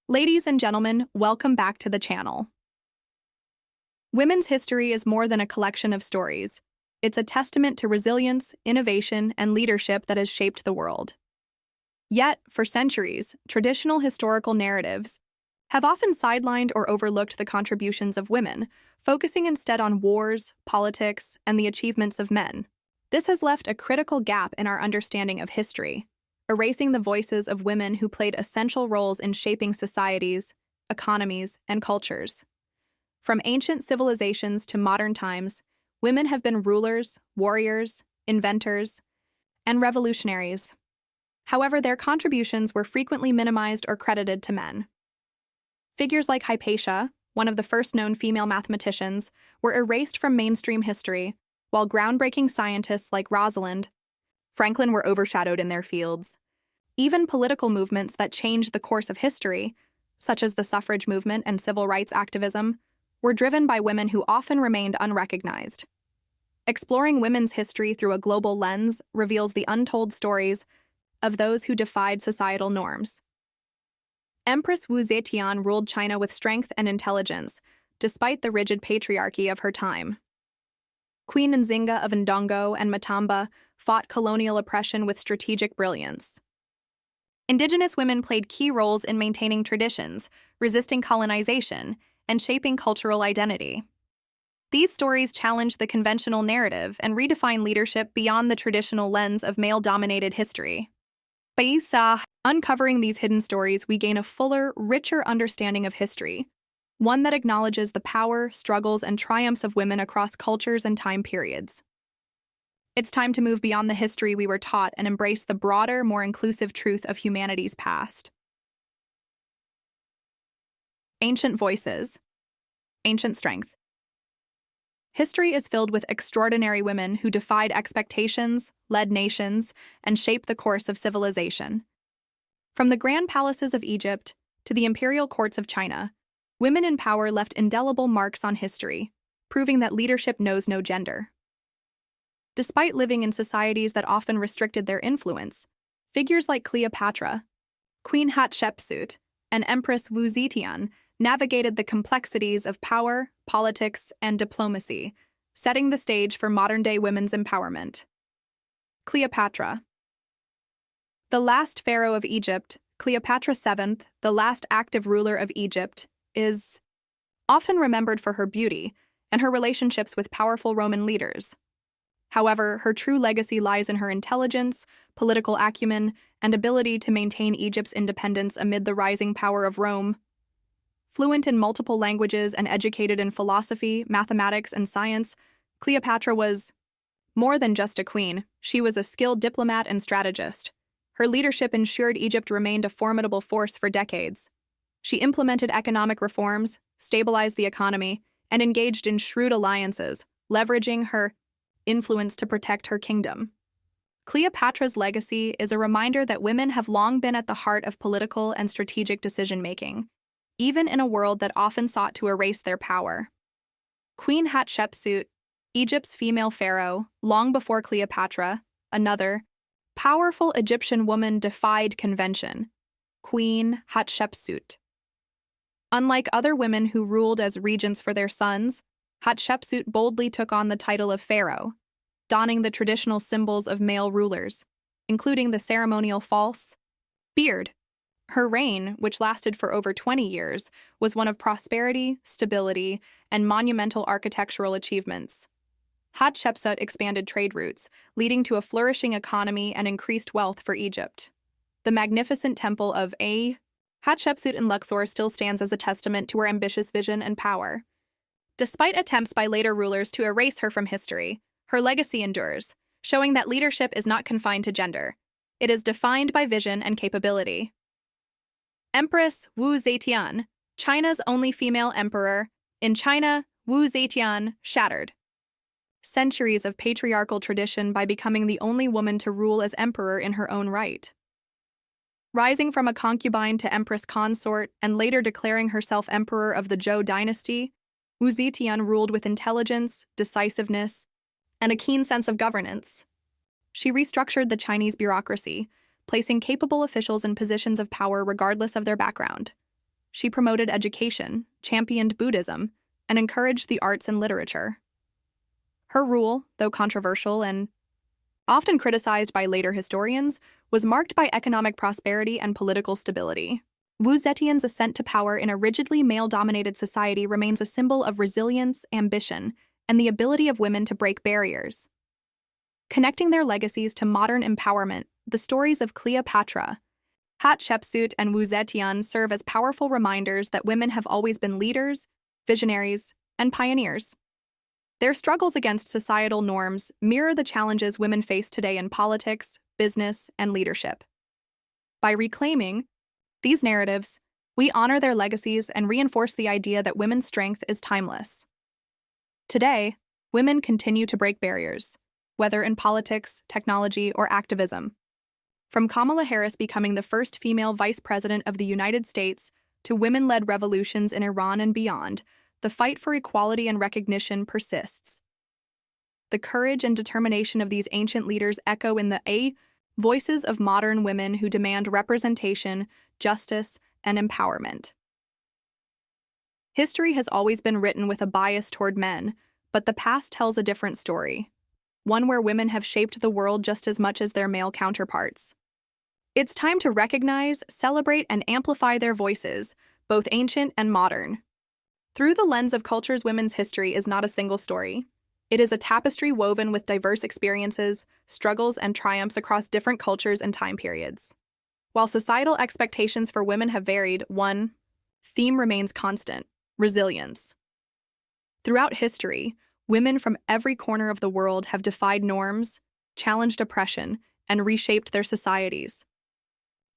Ladies and gentlemen, welcome back to the channel. Women's history is more than a collection of stories. It's a testament to resilience, innovation, and leadership that has shaped the world. Yet, for centuries, traditional historical narratives have often sidelined or overlooked the contributions of women, focusing instead on wars, politics, and the achievements of men. This has left a critical gap in our understanding of history, erasing the voices of women who played essential roles in shaping societies, economies, and cultures. From ancient civilizations to modern times, women have been rulers, warriors, inventors, and revolutionaries. However, their contributions were frequently minimized or credited to men. Figures like Hypatia, one of the first known female mathematicians, were erased from mainstream history, while groundbreaking scientists like Rosalind Franklin were overshadowed in their fields. Even political movements that changed the course of history, such as the suffrage movement and civil rights activism, were driven by women who often remained unrecognized. Exploring women's history through a global lens reveals the untold stories of those who defied societal norms. Empress Wu Zetian ruled China with strength and intelligence, despite the rigid patriarchy of her time. Queen Nzinga of Ndongo and Matamba fought colonial oppression with strategic brilliance. Indigenous women played key roles in maintaining traditions, resisting colonization, and shaping cultural identity. These stories challenge the conventional narrative and redefine leadership beyond the traditional lens of male-dominated history. By uncovering these hidden stories, we gain a fuller, richer understanding of history, one that acknowledges the power, struggles, and triumphs of women across cultures and time periods. It's time to move beyond the history we were taught and embrace the broader, more inclusive truth of humanity's past. Ancient voices. Ancient strength. History is filled with extraordinary women who defied expectations, led nations, and shaped the course of civilization. From the grand palaces of Egypt to the imperial courts of China, women in power left indelible marks on history, proving that leadership knows no gender. Despite living in societies that often restricted their influence, figures like Cleopatra, Queen Hatshepsut, and Empress Wu Zetian navigated the complexities of power, politics, and diplomacy, setting the stage for modern-day women's empowerment. Cleopatra. The last pharaoh of Egypt, Cleopatra VII, the last active ruler of Egypt, is often remembered for her beauty and her relationships with powerful Roman leaders. However, her true legacy lies in her intelligence, political acumen, and ability to maintain Egypt's independence amid the rising power of Rome. Fluent in multiple languages and educated in philosophy, mathematics, and science, Cleopatra was more than just a queen. She was a skilled diplomat and strategist. Her leadership ensured Egypt remained a formidable force for decades. She implemented economic reforms, stabilized the economy, and engaged in shrewd alliances, leveraging her influence to protect her kingdom. Cleopatra's legacy is a reminder that women have long been at the heart of political and strategic decision-making, even in a world that often sought to erase their power. Queen Hatshepsut, Egypt's female pharaoh, long before Cleopatra, another powerful Egyptian woman defied convention. Queen Hatshepsut. Unlike other women who ruled as regents for their sons, Hatshepsut boldly took on the title of pharaoh, donning the traditional symbols of male rulers, including the ceremonial false beard. Her reign, which lasted for over 20 years, was one of prosperity, stability, and monumental architectural achievements. Hatshepsut expanded trade routes, leading to a flourishing economy and increased wealth for Egypt. The magnificent temple of Hatshepsut in Luxor still stands as a testament to her ambitious vision and power. Despite attempts by later rulers to erase her from history, her legacy endures, showing that leadership is not confined to gender. It is defined by vision and capability. Empress Wu Zetian, China's only female emperor. In China, Wu Zetian shattered centuries of patriarchal tradition by becoming the only woman to rule as emperor in her own right. Rising from a concubine to empress consort and later declaring herself emperor of the Zhou dynasty, Wu Zetian ruled with intelligence, decisiveness, and a keen sense of governance. She restructured the Chinese bureaucracy, placing capable officials in positions of power regardless of their background. she promoted education, championed Buddhism, and encouraged the arts and literature. Her rule, though controversial and often criticized by later historians, was marked by economic prosperity and political stability. Wu Zetian's ascent to power in a rigidly male-dominated society remains a symbol of resilience, ambition, and the ability of women to break barriers. Connecting their legacies to modern empowerment, the stories of Cleopatra, Hatshepsut, and Wu Zetian serve as powerful reminders that women have always been leaders, visionaries, and pioneers. Their struggles against societal norms mirror the challenges women face today in politics, business, and leadership. By reclaiming these narratives, we honor their legacies and reinforce the idea that women's strength is timeless. Today, women continue to break barriers, whether in politics, technology, or activism. From Kamala Harris becoming the first female vice president of the United States to women-led revolutions in Iran and beyond, the fight for equality and recognition persists. The courage and determination of these ancient leaders echo in the voices of modern women who demand representation, justice, and empowerment. History has always been written with a bias toward men, but the past tells a different story, one where women have shaped the world just as much as their male counterparts. It's time to recognize, celebrate, and amplify their voices, both ancient and modern. Through the lens of cultures, women's history is not a single story. It is a tapestry woven with diverse experiences, struggles, and triumphs across different cultures and time periods. While societal expectations for women have varied, one theme remains constant: resilience. Throughout history, women from every corner of the world have defied norms, challenged oppression, and reshaped their societies.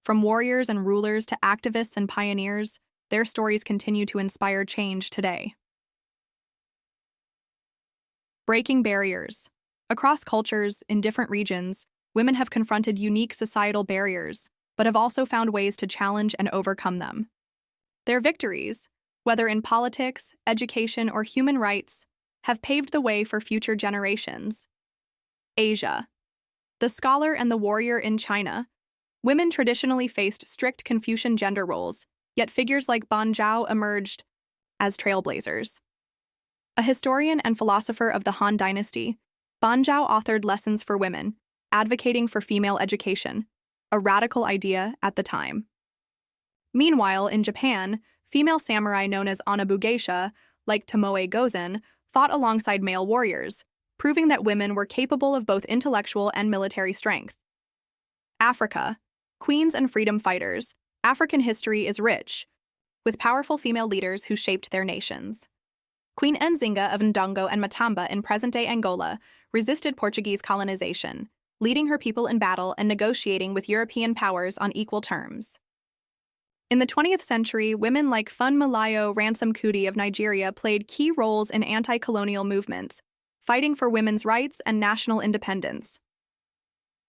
From warriors and rulers to activists and pioneers, their stories continue to inspire change today. Breaking barriers. Across cultures, in different regions, women have confronted unique societal barriers, but have also found ways to challenge and overcome them. Their victories, whether in politics, education, or human rights, have paved the way for future generations. Asia. The scholar and the warrior in China, women traditionally faced strict Confucian gender roles, yet figures like Ban Zhao emerged as trailblazers. A historian and philosopher of the Han Dynasty, Ban Zhao authored Lessons for Women, advocating for female education, a radical idea at the time. Meanwhile, in Japan, female samurai known as Onabugeisha, like Tomoe Gozen, fought alongside male warriors, proving that women were capable of both intellectual and military strength. Africa. Queens and freedom fighters. African history is rich, with powerful female leaders who shaped their nations. Queen Nzinga of Ndongo and Matamba in present-day Angola resisted Portuguese colonization, leading her people in battle and negotiating with European powers on equal terms. In the 20th century, women like Funmilayo Ransome Kuti of Nigeria played key roles in anti-colonial movements, fighting for women's rights and national independence.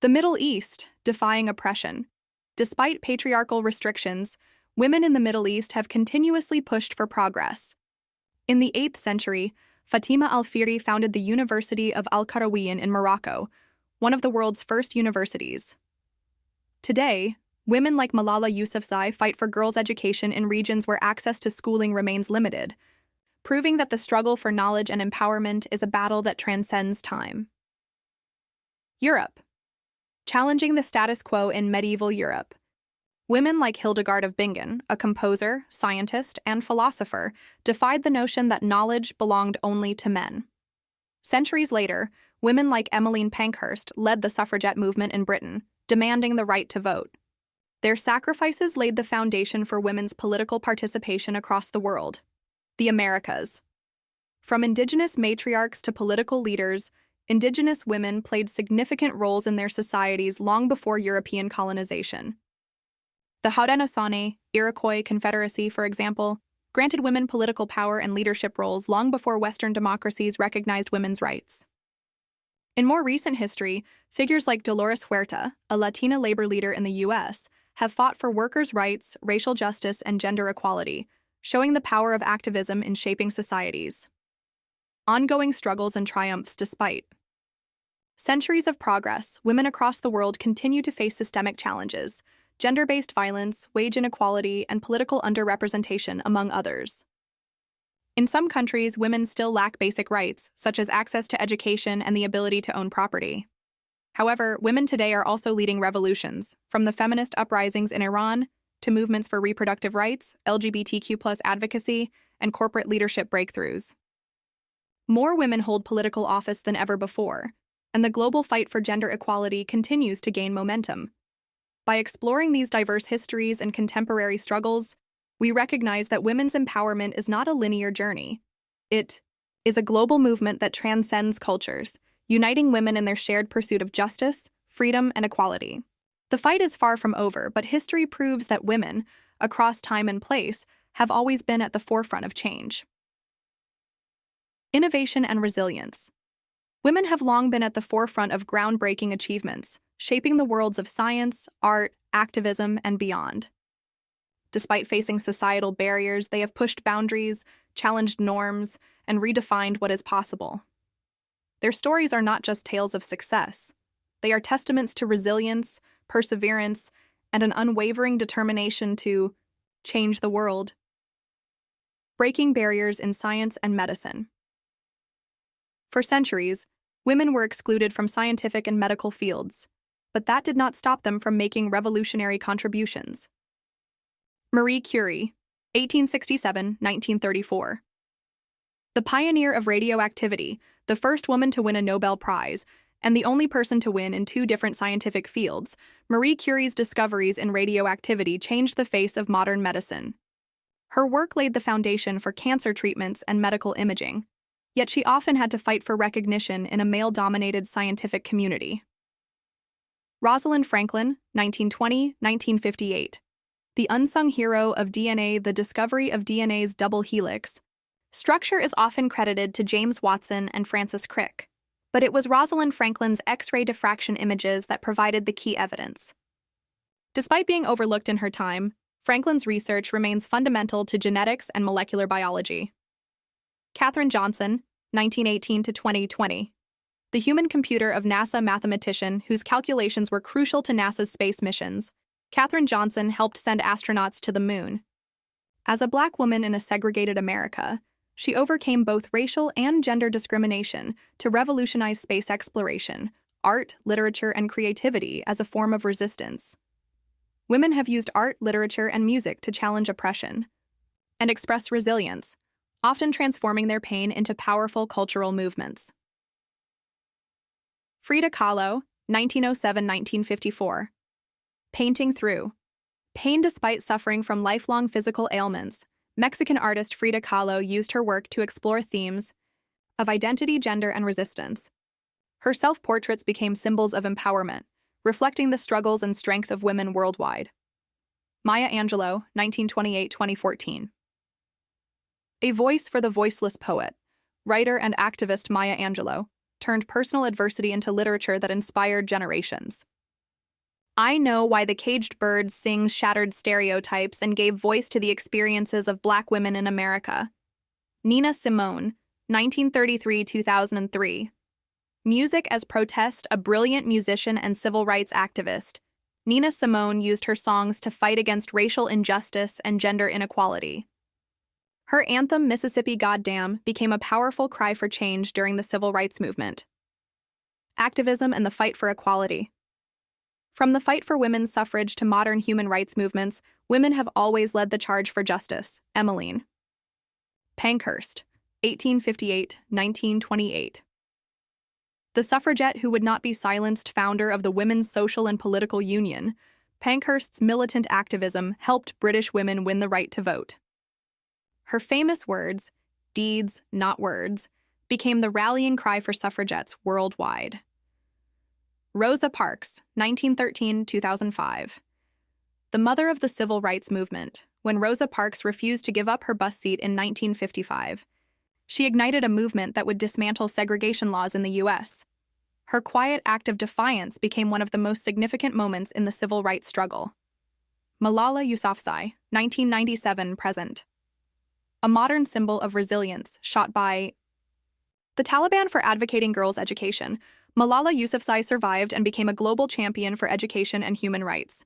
The Middle East, defying oppression. Despite patriarchal restrictions, women in the Middle East have continuously pushed for progress. In the 8th century, Fatima al-Fihri founded the University of Al-Qarawiyyin in Morocco, one of the world's first universities. Today, women like Malala Yousafzai fight for girls' education in regions where access to schooling remains limited, proving that the struggle for knowledge and empowerment is a battle that transcends time. Europe. Challenging the status quo in medieval Europe. Women like Hildegard of Bingen, a composer, scientist, and philosopher, defied the notion that knowledge belonged only to men. Centuries later, women like Emmeline Pankhurst led the suffragette movement in Britain, demanding the right to vote. Their sacrifices laid the foundation for women's political participation across the world. The Americas. From indigenous matriarchs to political leaders, indigenous women played significant roles in their societies long before European colonization. The Haudenosaunee, Iroquois Confederacy, for example, granted women political power and leadership roles long before Western democracies recognized women's rights. In more recent history, figures like Dolores Huerta, a Latina labor leader in the U.S., have fought for workers' rights, racial justice, and gender equality, showing the power of activism in shaping societies. Ongoing struggles and triumphs despite centuries of progress, women across the world continue to face systemic challenges, gender-based violence, wage inequality, and political underrepresentation, among others. In some countries, women still lack basic rights, such as access to education and the ability to own property. However, women today are also leading revolutions, from the feminist uprisings in Iran to movements for reproductive rights, LGBTQ+ advocacy, and corporate leadership breakthroughs. More women hold political office than ever before, and the global fight for gender equality continues to gain momentum. By exploring these diverse histories and contemporary struggles, we recognize that women's empowerment is not a linear journey. It is a global movement that transcends cultures, uniting women in their shared pursuit of justice, freedom, and equality. The fight is far from over, but history proves that women, across time and place, have always been at the forefront of change. Innovation and resilience. Women have long been at the forefront of groundbreaking achievements, shaping the worlds of science, art, activism, and beyond. Despite facing societal barriers, they have pushed boundaries, challenged norms, and redefined what is possible. Their stories are not just tales of success. They are testaments to resilience, perseverance, and an unwavering determination to change the world. Breaking barriers in science and medicine. For centuries, women were excluded from scientific and medical fields, but that did not stop them from making revolutionary contributions. Marie Curie, 1867-1934. The pioneer of radioactivity, the first woman to win a Nobel Prize, and the only person to win in two different scientific fields, Marie Curie's discoveries in radioactivity changed the face of modern medicine. Her work laid the foundation for cancer treatments and medical imaging, yet she often had to fight for recognition in a male-dominated scientific community. Rosalind Franklin, 1920-1958. The unsung hero of DNA, the discovery of DNA's double helix structure is often credited to James Watson and Francis Crick, but it was Rosalind Franklin's X-ray diffraction images that provided the key evidence. Despite being overlooked in her time, Franklin's research remains fundamental to genetics and molecular biology. Katherine Johnson, 1918-2020. The human computer of NASA mathematician whose calculations were crucial to NASA's space missions, Katherine Johnson helped send astronauts to the moon. As a Black woman in a segregated America, she overcame both racial and gender discrimination to revolutionize space exploration, art, literature, and creativity as a form of resistance. Women have used art, literature, and music to challenge oppression and express resilience, often transforming their pain into powerful cultural movements. Frida Kahlo, 1907-1954. Painting through pain despite suffering from lifelong physical ailments, Mexican artist Frida Kahlo used her work to explore themes of identity, gender, and resistance. Her self-portraits became symbols of empowerment, reflecting the struggles and strength of women worldwide. Maya Angelou, 1928-2014. A voice for the voiceless poet, writer and activist Maya Angelou turned personal adversity into literature that inspired generations. I Know Why the Caged Bird Sings shattered stereotypes and gave voice to the experiences of Black women in America. Nina Simone, 1933-2003. Music as protest, a brilliant musician and civil rights activist, Nina Simone used her songs to fight against racial injustice and gender inequality. Her anthem, Mississippi Goddamn, became a powerful cry for change during the civil rights movement. Activism and the fight for equality. From the fight for women's suffrage to modern human rights movements, women have always led the charge for justice. Emmeline Pankhurst, 1858-1928. The suffragette who would not be silenced, founder of the Women's Social and Political Union, Pankhurst's militant activism helped British women win the right to vote. Her famous words, "Deeds, not words," became the rallying cry for suffragettes worldwide. Rosa Parks, 1913-2005. The mother of the civil rights movement, when Rosa Parks refused to give up her bus seat in 1955, she ignited a movement that would dismantle segregation laws in the U.S. Her quiet act of defiance became one of the most significant moments in the civil rights struggle. Malala Yousafzai, 1997-present. A modern symbol of resilience, shot by the Taliban for advocating girls' education. Malala Yousafzai survived and became a global champion for education and human rights.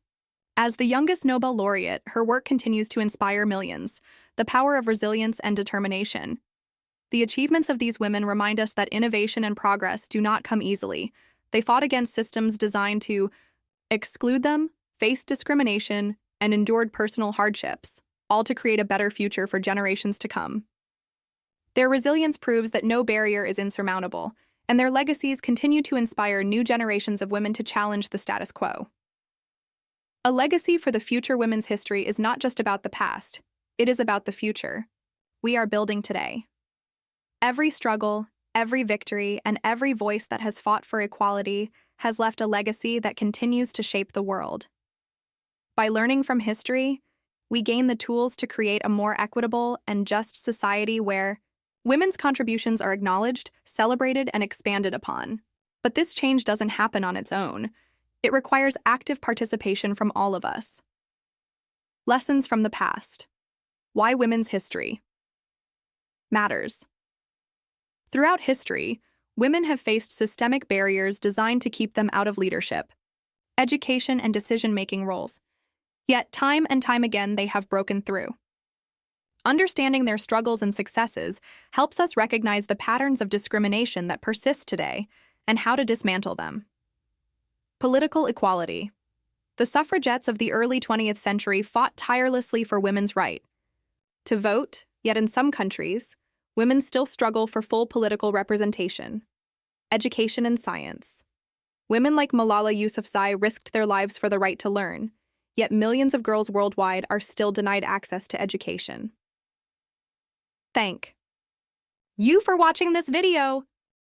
As the youngest Nobel laureate, her work continues to inspire millions, the power of resilience and determination. The achievements of these women remind us that innovation and progress do not come easily. They fought against systems designed to exclude them, faced discrimination, and endured personal hardships, all to create a better future for generations to come. Their resilience proves that no barrier is insurmountable, and their legacies continue to inspire new generations of women to challenge the status quo. A legacy for the future women's history is not just about the past, it is about the future we are building today. Every struggle, every victory, and every voice that has fought for equality has left a legacy that continues to shape the world. By learning from history, we gain the tools to create a more equitable and just society where women's contributions are acknowledged, celebrated, and expanded upon. But this change doesn't happen on its own. It requires active participation from all of us. Lessons from the past. Why women's history matters. Throughout history, women have faced systemic barriers designed to keep them out of leadership, education, and decision-making roles. Yet, time and time again, they have broken through. Understanding their struggles and successes helps us recognize the patterns of discrimination that persist today and how to dismantle them. Political equality. The suffragettes of the early 20th century fought tirelessly for women's right to vote, yet in some countries, women still struggle for full political representation. Education and science. Women like Malala Yousafzai risked their lives for the right to learn, yet millions of girls worldwide are still denied access to education. Thank you for watching this video.